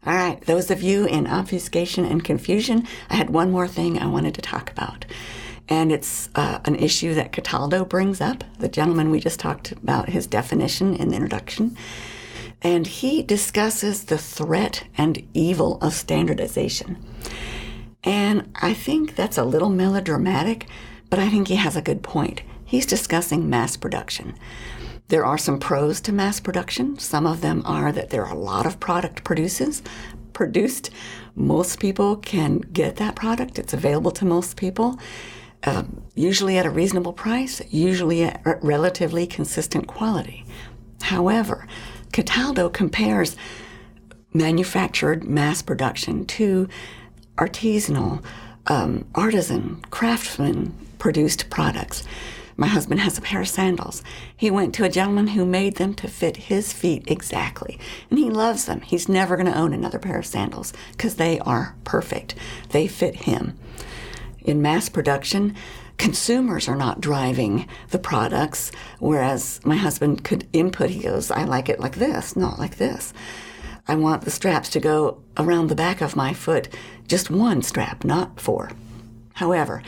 All right, those of you in obfuscation and confusion, I had one more thing I wanted to talk about. And it's an issue that Cataldo brings up, the gentleman we just talked about his definition in the introduction. And he discusses the threat and evil of standardization. And I think that's a little melodramatic, but I think he has a good point. He's discussing mass production. There are some pros to mass production. Some of them are that there are a lot of product produced. Most people can get that product. It's available to most people, usually at a reasonable price, usually at relatively consistent quality. However, Cataldo compares manufactured mass production to artisanal, artisan, craftsman-produced products. My husband has a pair of sandals. He went to a gentleman who made them to fit his feet exactly, and he loves them. He's never going to own another pair of sandals because they are perfect. They fit him. In mass production, consumers are not driving the products, whereas my husband could input. He goes, I like it like this, not like this. I want the straps to go around the back of my foot, just one strap, not four. However,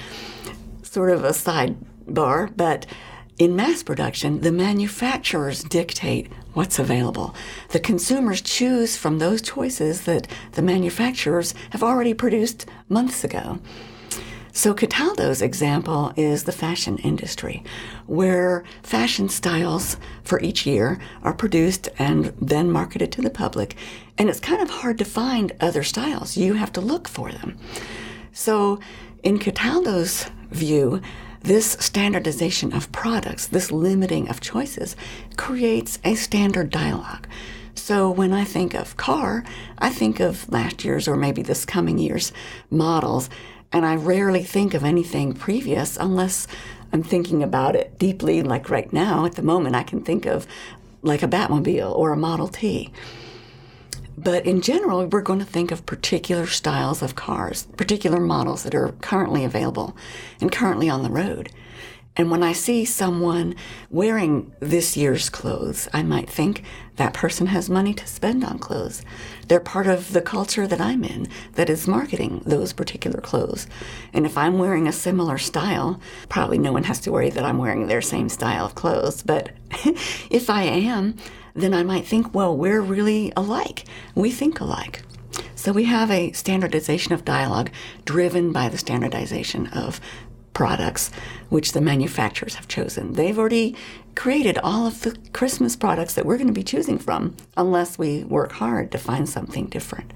sort of a sidebar, but in mass production, the manufacturers dictate what's available. The consumers choose from those choices that the manufacturers have already produced months ago. So Cataldo's example is the fashion industry, where fashion styles for each year are produced and then marketed to the public. And it's kind of hard to find other styles. You have to look for them. So in Cataldo's view, this standardization of products, this limiting of choices, creates a standard dialogue. So when I think of car, I think of last year's or maybe this coming year's models, and I rarely think of anything previous unless I'm thinking about it deeply, like right now, at the moment, I can think of like a Batmobile or a Model T. But in general, we're going to think of particular styles of cars, particular models that are currently available and currently on the road. And when I see someone wearing this year's clothes, I might think that person has money to spend on clothes. They're part of the culture that I'm in that is marketing those particular clothes. And if I'm wearing a similar style, probably no one has to worry that I'm wearing their same style of clothes. But if I am, then I might think, well, we're really alike. We think alike. So we have a standardization of dialogue driven by the standardization of products which the manufacturers have chosen. They've already created all of the Christmas products that we're going to be choosing from unless we work hard to find something different.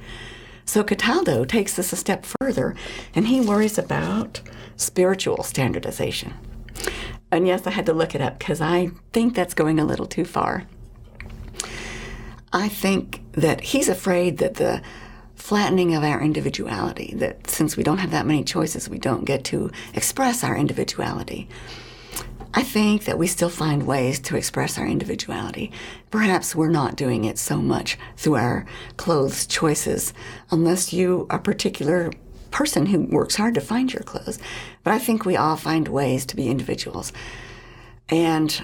So Cataldo takes this a step further, and he worries about spiritual standardization. And yes, I had to look it up because I think that's going a little too far. I think that he's afraid that the flattening of our individuality, that since we don't have that many choices, we don't get to express our individuality. I think that we still find ways to express our individuality. Perhaps we're not doing it so much through our clothes choices, unless you are a particular person who works hard to find your clothes. But I think we all find ways to be individuals. And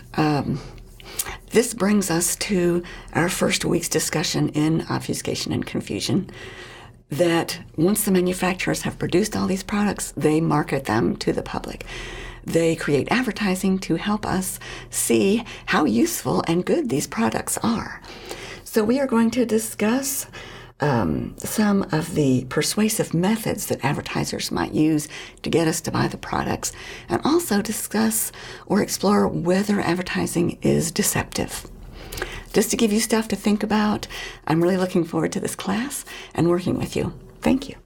this brings us to our first week's discussion in obfuscation and confusion, that once the manufacturers have produced all these products, they market them to the public. They create advertising to help us see how useful and good these products are. So we are going to discuss some of the persuasive methods that advertisers might use to get us to buy the products, and also discuss or explore whether advertising is deceptive. Just to give you stuff to think about, I'm really looking forward to this class and working with you. Thank you.